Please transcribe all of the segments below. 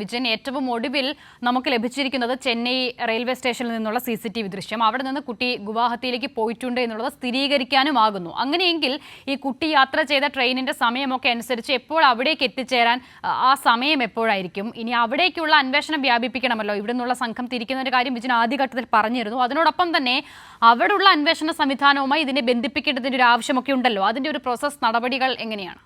വിജയൻ, ഏറ്റവും ഒടുവിൽ നമുക്ക് ലഭിച്ചിരിക്കുന്നത് ചെന്നൈ റെയിൽവേ സ്റ്റേഷനിൽ നിന്നുള്ള CCTV ദൃശ്യം. അവിടെ നിന്ന് കുട്ടി ഗുവാഹത്തിയിലേക്ക് പോയിട്ടുണ്ട് എന്നുള്ളത് സ്ഥിരീകരിക്കാനുമാകുന്നു. അങ്ങനെയെങ്കിൽ ഈ കുട്ടി യാത്ര ചെയ്ത ട്രെയിനിന്റെ സമയമൊക്കെ അനുസരിച്ച് എപ്പോൾ അവിടേക്ക് എത്തിച്ചേരാൻ ആ സമയം എപ്പോഴായിരിക്കും? ഇനി അവിടേക്കുള്ള അന്വേഷണം വ്യാപിപ്പിക്കണമല്ലോ. ഇവിടെ നിന്നുള്ള സംഘം തിരിക്കുന്ന ഒരു കാര്യം വിജയൻ ആദ്യഘട്ടത്തിൽ പറഞ്ഞിരുന്നു. അതിനോടൊപ്പം തന്നെ അവിടെയുള്ള അന്വേഷണ സംവിധാനവുമായി ഇതിനെ ബന്ധിപ്പിക്കേണ്ടതിന്റെ ഒരു ആവശ്യമൊക്കെ ഉണ്ടല്ലോ. അതിന്റെ ഒരു പ്രോസസ് നടപടികൾ എങ്ങനെയാണ്?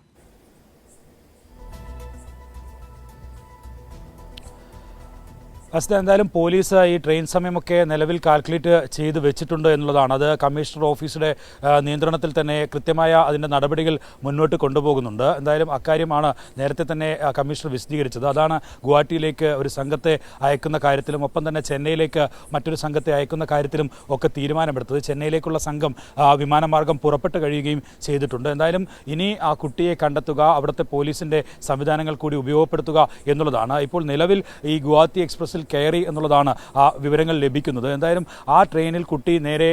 എന്തായാലും പോലീസ് ഈ ട്രെയിൻ സമയമൊക്കെ നിലവിൽ കാൽക്കുലേറ്റ് ചെയ്ത് വെച്ചിട്ടുണ്ട് എന്നുള്ളതാണ്. അത് കമ്മീഷണർ ഓഫീസിലെ നിയന്ത്രണത്തിൽ തന്നെ കൃത്യമായ അതിൻ്റെ നടപടികൾ മുന്നോട്ട് കൊണ്ടുപോകുന്നുണ്ട്. എന്തായാലും അക്കാര്യമാണ് നേരത്തെ തന്നെ കമ്മീഷണർ വിശദീകരിച്ചത്. അതാണ് ഗുവാഹട്ടിയിലേക്ക് ഒരു സംഘത്തെ അയക്കുന്ന കാര്യത്തിലും ഒപ്പം തന്നെ ചെന്നൈയിലേക്ക് മറ്റൊരു സംഘത്തെ അയക്കുന്ന കാര്യത്തിലും ഒക്കെ തീരുമാനമെടുത്തത്. ചെന്നൈയിലേക്കുള്ള സംഘം വിമാനമാർഗം പുറപ്പെട്ട് കഴിയുകയും ചെയ്തിട്ടുണ്ട്. എന്തായാലും ഇനി ആ കുട്ടിയെ കണ്ടെത്തുക, അവിടുത്തെ പോലീസിൻ്റെ സംവിധാനങ്ങൾ കൂടി ഉപയോഗപ്പെടുത്തുക എന്നുള്ളതാണ്. ഇപ്പോൾ നിലവിൽ ഈ ഗുവാഹത്തി എക്സ്പ്രസിൽ കയറി എന്നുള്ളതാണ് ആ വിവരങ്ങൾ ലഭിക്കുന്നത്. എന്തായാലും ആ ട്രെയിനിൽ കുട്ടി നേരെ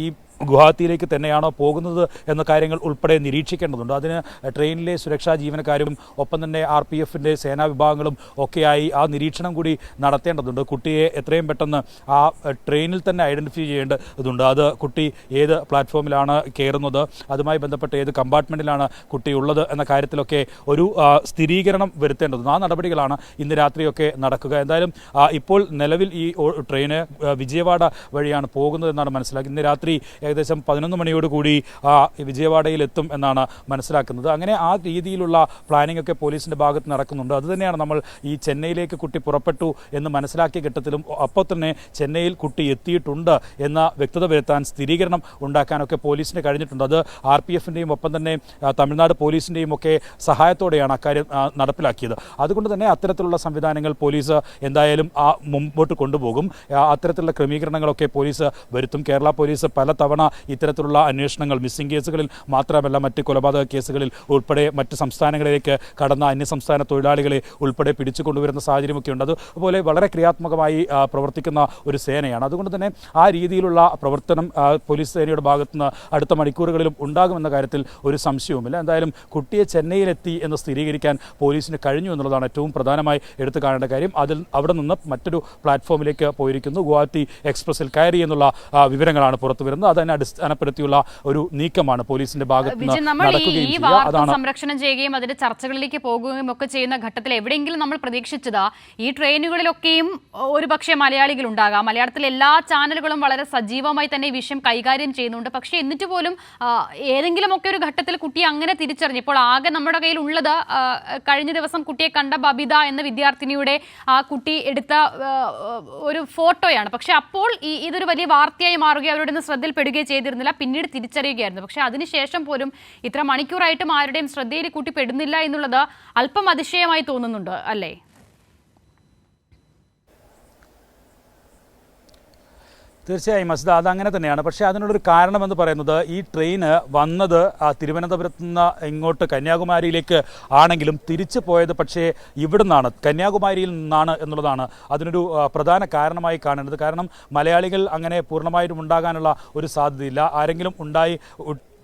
ഈ ഗുവാഹത്തിയിലേക്ക് തന്നെയാണോ പോകുന്നത് എന്ന കാര്യങ്ങൾ ഉൾപ്പെടെ നിരീക്ഷിക്കേണ്ടതുണ്ട്. അതിന് ട്രെയിനിലെ സുരക്ഷാ ജീവനക്കാരും ഒപ്പം തന്നെ RPFൻ്റെ സേനാ വിഭാഗങ്ങളും ഒക്കെയായി ആ നിരീക്ഷണം കൂടി നടത്തേണ്ടതുണ്ട്. കുട്ടിയെ എത്രയും പെട്ടെന്ന് ആ ട്രെയിനിൽ തന്നെ ഐഡൻറ്റിഫൈ ചെയ്യേണ്ടതുണ്ട്. അത് കുട്ടി ഏത് പ്ലാറ്റ്ഫോമിലാണ് കയറുന്നത്, അതുമായി ബന്ധപ്പെട്ട് ഏത് കമ്പാർട്ട്മെൻറ്റിലാണ് കുട്ടി ഉള്ളത് എന്ന കാര്യത്തിലൊക്കെ ഒരു സ്ഥിരീകരണം വരുത്തേണ്ടതുണ്ട്. ആ നടപടികളാണ് ഇന്ന് രാത്രിയൊക്കെ നടക്കുക. എന്തായാലും ഇപ്പോൾ നിലവിൽ ഈ ട്രെയിന് വിജയവാഡ വഴിയാണ് പോകുന്നതെന്നാണ് മനസ്സിലാക്കുന്നത്. ഇന്ന് രാത്രി ഏകദേശം 11 മണിയോടുകൂടി വിജയവാഡയിൽ എത്തും എന്നാണ് മനസ്സിലാക്കുന്നത്. അങ്ങനെ ആ രീതിയിലുള്ള പ്ലാനിംഗ് ഒക്കെ പോലീസിൻ്റെ ഭാഗത്ത് നടക്കുന്നുണ്ട്. അതുതന്നെയാണ് നമ്മൾ ഈ ചെന്നൈയിലേക്ക് കുട്ടി പുറപ്പെട്ടു എന്ന് മനസ്സിലാക്കിയ ഘട്ടത്തിലും അപ്പോൾ തന്നെ ചെന്നൈയിൽ കുട്ടി എത്തിയിട്ടുണ്ട് എന്ന വ്യക്തത വരുത്താൻ, സ്ഥിരീകരണം ഉണ്ടാക്കാനൊക്കെ പോലീസിന് കഴിഞ്ഞിട്ടുണ്ട്. അത് RPFൻ്റെയും ഒപ്പം തന്നെ തമിഴ്നാട് പോലീസിൻ്റെയും ഒക്കെ സഹായത്തോടെയാണ് അക്കാര്യം നടപ്പിലാക്കിയത്. അതുകൊണ്ട് തന്നെ അത്തരത്തിലുള്ള സംവിധാനങ്ങൾ പോലീസ് എന്തായാലും മുമ്പോട്ട് കൊണ്ടുപോകും. അത്തരത്തിലുള്ള ക്രമീകരണങ്ങളൊക്കെ പോലീസ് വരുത്തും. കേരള പോലീസ് പലതവണ ഇത്തരത്തിലുള്ള അന്വേഷണങ്ങൾ മിസ്സിംഗ് കേസുകളിൽ മാത്രമല്ല മറ്റ് കൊലപാതക കേസുകളിൽ ഉൾപ്പെടെ മറ്റ് സംസ്ഥാനങ്ങളിലേക്ക് കടന്ന അന്യസംസ്ഥാന തൊഴിലാളികളെ ഉൾപ്പെടെ പിടിച്ചു കൊണ്ടുവരുന്ന സാഹചര്യമൊക്കെ ഉണ്ട്. അതുപോലെ വളരെ ക്രിയാത്മകമായി പ്രവർത്തിക്കുന്ന ഒരു സേനയാണ്. അതുകൊണ്ട് തന്നെ ആ രീതിയിലുള്ള പ്രവർത്തനം പോലീസ് സേനയുടെ ഭാഗത്തുനിന്ന് അടുത്ത മണിക്കൂറുകളിലും ഉണ്ടാകുമെന്ന കാര്യത്തിൽ ഒരു സംശയവുമില്ല. എന്തായാലും കുട്ടിയെ ചെന്നൈയിലെത്തി എന്ന് സ്ഥിരീകരിക്കാൻ പോലീസിന് കഴിഞ്ഞു എന്നുള്ളതാണ് ഏറ്റവും പ്രധാനമായി എടുത്തു കാണേണ്ട കാര്യം. അവിടെ നിന്ന് മറ്റൊരു പ്ലാറ്റ്ഫോമിലേക്ക് പോയിരിക്കുന്നു. ഗുവാഹത്തി എക്സ്പ്രസിൽ കയറി എന്നുള്ള വിവരങ്ങളാണ് പുറത്തു വരുന്നത്. അതിനെ അടിസ്ഥാനപ്പെടുത്തിയുള്ള ഒരു നീക്കമാണ് പോലീസിന്റെ ഭാഗത്ത് സംരക്ഷണം ചെയ്യുകയും അതിന്റെ ചർച്ചകളിലേക്ക് പോകുകയും ഒക്കെ ചെയ്യുന്ന ഘട്ടത്തിൽ എവിടെയെങ്കിലും നമ്മൾ പ്രതീക്ഷിച്ചതാ ഈ ട്രെയിനുകളിലൊക്കെയും ഒരുപക്ഷെ മലയാളികൾ ഉണ്ടാകാം. മലയാളത്തിലെ എല്ലാ ചാനലുകളും വളരെ സജീവമായി തന്നെ ഈ വിഷയം കൈകാര്യം ചെയ്യുന്നുണ്ട്. പക്ഷേ എന്നിട്ട് പോലും ഏതെങ്കിലുമൊക്കെ ഒരു ഘട്ടത്തിൽ കുട്ടിയെ അങ്ങനെ തിരിച്ചറിഞ്ഞു. ഇപ്പോൾ ആകെ നമ്മുടെ കയ്യിൽ ഉള്ളത് കഴിഞ്ഞ ദിവസം കുട്ടിയെ കണ്ട ബബിത എന്ന വിദ്യാർത്ഥിനിയുടെ ആ കുട്ടി എടുത്ത ഒരു ഫോട്ടോയാണ്. പക്ഷെ അപ്പോൾ ഇതൊരു വലിയ വാർത്തയായി മാറുകയും അവരുടെ ശ്രദ്ധയിൽപ്പെടുകയും ചെയ്തിരുന്നില്ല. പിന്നീട് തിരിച്ചറിയുകയായിരുന്നു. പക്ഷെ അതിനുശേഷം പോലും ഇത്ര മണിക്കൂറായിട്ടും ആരുടെയും ശ്രദ്ധയിൽ കുട്ടി പെടുന്നില്ല എന്നുള്ളത് അല്പം അതിശയമായി തോന്നുന്നുണ്ട് അല്ലേ? തീർച്ചയായും അസ്ദ, അതങ്ങനെ തന്നെയാണ്. പക്ഷേ അതിനുള്ളൊരു കാരണമെന്ന് പറയുന്നത് ഈ ട്രെയിന് വന്നത് തിരുവനന്തപുരത്ത് നിന്ന് ഇങ്ങോട്ട് കന്യാകുമാരിയിലേക്ക് ആണെങ്കിലും തിരിച്ചു പോയത് പക്ഷേ ഇവിടുന്നാണ്, കന്യാകുമാരിയിൽ നിന്നാണ് എന്നുള്ളതാണ് അതിനൊരു പ്രധാന കാരണമായി കാണേണ്ടത്. കാരണം മലയാളികൾ അങ്ങനെ പൂർണ്ണമായിട്ടും ഉണ്ടാകാനുള്ള ഒരു സാധ്യതയില്ല. ആരെങ്കിലും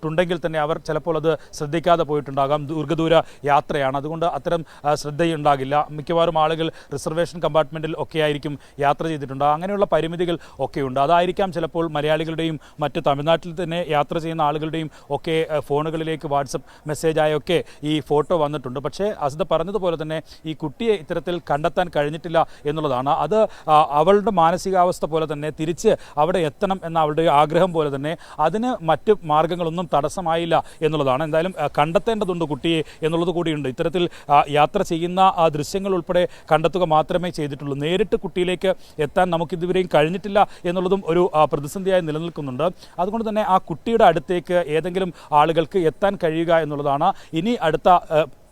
ുണ്ടെങ്കിൽ തന്നെ അവർ ചിലപ്പോൾ അത് ശ്രദ്ധിക്കാതെ പോയിട്ടുണ്ടാകാം. ദീർഘദൂര യാത്രയാണ്, അതുകൊണ്ട് അത്തരം ശ്രദ്ധയുണ്ടാകില്ല. മിക്കവാറും ആളുകൾ റിസർവേഷൻ കമ്പാർട്ട്മെൻറ്റിൽ ഒക്കെ ആയിരിക്കും യാത്ര ചെയ്തിട്ടുണ്ടാകും. അങ്ങനെയുള്ള പരിമിതികൾ ഒക്കെയുണ്ട്. അതായിരിക്കാം ചിലപ്പോൾ മലയാളികളുടെയും മറ്റ് തമിഴ്നാട്ടിൽ തന്നെ യാത്ര ചെയ്യുന്ന ആളുകളുടെയും ഒക്കെ ഫോണുകളിലേക്ക് വാട്സപ്പ് മെസ്സേജായൊക്കെ ഈ ഫോട്ടോ വന്നിട്ടുണ്ട്. പക്ഷേ അസ്ദ പറഞ്ഞതുപോലെ തന്നെ ഈ കുട്ടിയെ ഇത്തരത്തിൽ കണ്ടെത്താൻ കഴിഞ്ഞിട്ടില്ല എന്നുള്ളതാണ്. അത് അവളുടെ മാനസികാവസ്ഥ പോലെ തന്നെ തിരിച്ച് അവിടെ എത്തണം എന്ന അവളുടെ ആഗ്രഹം പോലെ തന്നെ അതിന് മറ്റ് മാർഗങ്ങളൊന്നും തടസ്സമായില്ല എന്നുള്ളതാണ്. എന്തായാലും കണ്ടെത്തേണ്ടതുണ്ട് കുട്ടിയെ എന്നുള്ളത് കൂടിയുണ്ട്. ഇത്തരത്തിൽ യാത്ര ചെയ്യുന്ന ദൃശ്യങ്ങൾ ഉൾപ്പെടെ കണ്ടെത്തുക മാത്രമേ ചെയ്തിട്ടുള്ളൂ. നേരിട്ട് കുട്ടിയിലേക്ക് എത്താൻ നമുക്കിതുവരെയും കഴിഞ്ഞിട്ടില്ല എന്നുള്ളതും ഒരു പ്രതിസന്ധിയായി നിലനിൽക്കുന്നുണ്ട്. അതുകൊണ്ട് തന്നെ ആ കുട്ടിയുടെ അടുത്തേക്ക് ഏതെങ്കിലും ആളുകൾക്ക് എത്താൻ കഴിയുക എന്നുള്ളതാണ് ഇനി അടുത്ത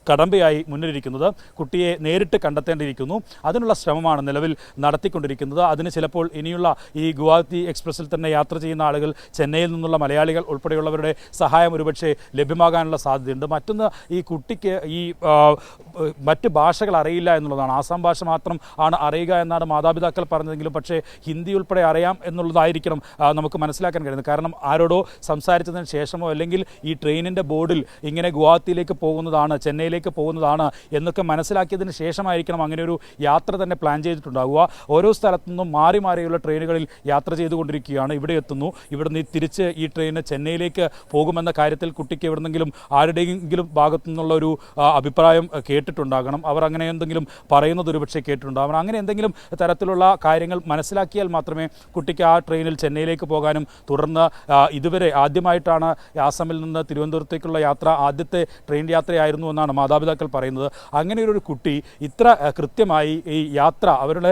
കടമ്പയായി മുന്നിലിരിക്കുന്നത്. കുട്ടിയെ നേരിട്ട് കണ്ടെത്തേണ്ടിയിരിക്കുന്നു. അതിനുള്ള ശ്രമമാണ് നിലവിൽ നടത്തിക്കൊണ്ടിരിക്കുന്നത്. അതിന് ചിലപ്പോൾ ഇനിയുള്ള ഈ ഗുവാഹത്തി എക്സ്പ്രസിൽ തന്നെ യാത്ര ചെയ്യുന്ന ആളുകൾ, ചെന്നൈയിൽ നിന്നുള്ള മലയാളികൾ ഉൾപ്പെടെയുള്ളവരുടെ സഹായം ഒരുപക്ഷെ ലഭ്യമാകാനുള്ള സാധ്യതയുണ്ട്. മറ്റൊന്ന്, ഈ കുട്ടിക്ക് ഈ മറ്റ് ഭാഷകൾ അറിയില്ല എന്നുള്ളതാണ്. ആസാം ഭാഷ മാത്രം ആണ് അറിയുക എന്നാണ് മാതാപിതാക്കൾ പറഞ്ഞതെങ്കിലും പക്ഷേ ഹിന്ദി ഉൾപ്പെടെ അറിയാം എന്നുള്ളതായിരിക്കണം നമുക്ക് മനസ്സിലാക്കാൻ കഴിയുന്നത്. കാരണം ആരോടോ സംസാരിച്ചതിന് ശേഷമോ അല്ലെങ്കിൽ ഈ ട്രെയിനിൻ്റെ ബോർഡിൽ ഇങ്ങനെ ഗുവാഹത്തിയിലേക്ക് പോകുന്നതാണ്, ചെന്നൈയിലേക്ക് ചെന്നൈയിലേക്ക് പോകുന്നതാണ് എന്നൊക്കെ മനസ്സിലാക്കിയതിന് ശേഷമായിരിക്കണം അങ്ങനെ ഒരു യാത്ര തന്നെ പ്ലാൻ ചെയ്തിട്ടുണ്ടാകുക. ഓരോ സ്ഥലത്തു നിന്നും മാറി മാറിയുള്ള ട്രെയിനുകളിൽ യാത്ര ചെയ്തുകൊണ്ടിരിക്കുകയാണ്. ഇവിടെ എത്തുന്നു, ഇവിടുന്ന് തിരിച്ച് ഈ ട്രെയിന് ചെന്നൈയിലേക്ക് പോകുമെന്ന കാര്യത്തിൽ കുട്ടിക്ക് എവിടെന്നെങ്കിലും ആരുടെയെങ്കിലും ഭാഗത്തു നിന്നുള്ള ഒരു അഭിപ്രായം കേട്ടിട്ടുണ്ടാകണം. അവർ അങ്ങനെ എന്തെങ്കിലും പറയുന്നത് ഒരുപക്ഷെ കേട്ടിട്ടുണ്ടാകണം. അങ്ങനെ എന്തെങ്കിലും തരത്തിലുള്ള കാര്യങ്ങൾ മനസ്സിലാക്കിയാൽ മാത്രമേ കുട്ടിക്ക് ആ ട്രെയിനിൽ ചെന്നൈയിലേക്ക് പോകാനും തുടർന്ന് ഇതുവരെ ആദ്യമായിട്ടാണ് ആസാമിൽ നിന്ന് തിരുവനന്തപുരത്തേക്കുള്ള യാത്ര ആദ്യത്തെ ട്രെയിൻ യാത്രയായിരുന്നു എന്നാണ് മാതാപിതാക്കൾ പറയുന്നത്. അങ്ങനെ ഒരു കുട്ടി ഇത്ര കൃത്യമായി ഈ യാത്ര അവരുടെ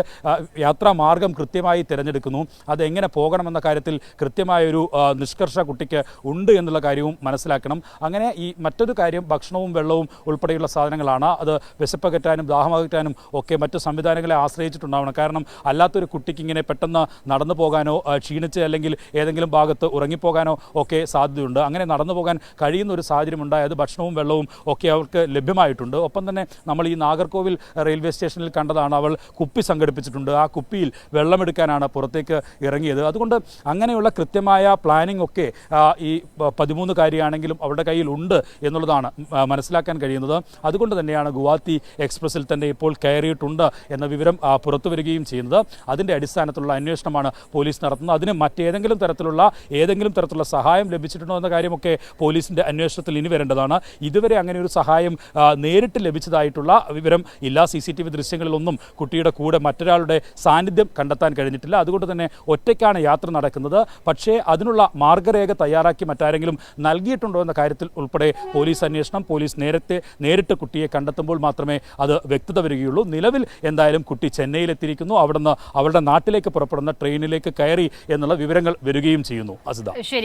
യാത്രാ മാർഗം കൃത്യമായി തിരഞ്ഞെടുക്കുന്നു. അതെങ്ങനെ പോകണമെന്ന കാര്യത്തിൽ കൃത്യമായൊരു നിഷ്കർഷ കുട്ടിക്ക് ഉണ്ട് എന്നുള്ള കാര്യവും മനസ്സിലാക്കണം. അങ്ങനെ ഈ മറ്റൊരു കാര്യം ഭക്ഷണവും വെള്ളവും ഉൾപ്പെടെയുള്ള സാധനങ്ങളാണ്. അത് വിശപ്പകറ്റാനും ദാഹമകറ്റാനും ഒക്കെ മറ്റു സംവിധാനങ്ങളെ ആശ്രയിച്ചിട്ടുണ്ടാവണം. കാരണം അല്ലാത്തൊരു കുട്ടിക്ക് ഇങ്ങനെ പെട്ടെന്ന് നടന്നു പോകാനോ ക്ഷീണിച്ച് അല്ലെങ്കിൽ ഏതെങ്കിലും ഭാഗത്ത് ഉറങ്ങിപ്പോകാനോ ഒക്കെ സാധ്യതയുണ്ട്. അങ്ങനെ നടന്നു പോകാൻ കഴിയുന്ന ഒരു സാഹചര്യം ഉണ്ടായത് ഭക്ഷണവും വെള്ളവും ഒക്കെ അവർക്ക് ലഭ്യമായിട്ടുണ്ട്. ഒപ്പം തന്നെ നമ്മൾ ഈ നാഗർകോവിൽ റെയിൽവേ സ്റ്റേഷനിൽ കണ്ടതാണ്, അവൾ കുപ്പി സംഘടിപ്പിച്ചിട്ടുണ്ട്. ആ കുപ്പിയിൽ വെള്ളമെടുക്കാനാണ് പുറത്തേക്ക് ഇറങ്ങിയത്. അതുകൊണ്ട് അങ്ങനെയുള്ള കൃത്യമായ പ്ലാനിംഗ് ഒക്കെ ഈ 13 കാര്യമാണെങ്കിലും അവരുടെ കയ്യിൽ ഉണ്ട് എന്നുള്ളതാണ് മനസ്സിലാക്കാൻ കഴിയുന്നത്. അതുകൊണ്ട് തന്നെയാണ് ഗുവാഹത്തി എക്സ്പ്രസിൽ തന്നെ ഇപ്പോൾ കയറിയിട്ടുണ്ട് എന്ന വിവരം പുറത്തു വരികയും ചെയ്യുന്നത്. അതിൻ്റെ അടിസ്ഥാനത്തിലുള്ള അന്വേഷണമാണ് പോലീസ് നടത്തുന്നത്. അതിന് മറ്റേതെങ്കിലും തരത്തിലുള്ള സഹായം ലഭിച്ചിട്ടുണ്ടോ എന്ന കാര്യമൊക്കെ പോലീസിൻ്റെ അന്വേഷണത്തിൽ ഇനി വരേണ്ടതാണ്. ഇതുവരെ അങ്ങനെ ഒരു സഹായം നേരിട്ട് ലഭിച്ചതായിട്ടുള്ള വിവരം ഇല്ല. CCTV ദൃശ്യങ്ങളിലൊന്നും കുട്ടിയുടെ കൂടെ മറ്റൊരാളുടെ സാന്നിധ്യം കണ്ടെത്താൻ കഴിഞ്ഞിട്ടില്ല. അതുകൊണ്ട് തന്നെ ഒറ്റയ്ക്കാണ് യാത്ര നടക്കുന്നത്. പക്ഷേ അതിനുള്ള മാർഗരേഖ തയ്യാറാക്കി മറ്റാരെങ്കിലും നൽകിയിട്ടുണ്ടോ എന്ന കാര്യത്തിൽ ഉൾപ്പെടെ പോലീസ് അന്വേഷണം, പോലീസ് നേരിട്ട് കുട്ടിയെ കണ്ടെത്തുമ്പോൾ മാത്രമേ അത് വ്യക്തത വരികയുള്ളൂ. നിലവിൽ എന്തായാലും കുട്ടി ചെന്നൈയിലെത്തിയിരിക്കുന്നു. അവിടുന്ന് അവളുടെ നാട്ടിലേക്ക് പുറപ്പെടുന്ന ട്രെയിനിലേക്ക് കയറി എന്നുള്ള വിവരങ്ങൾ വരികയും ചെയ്യുന്നു. അസിത. ശരി.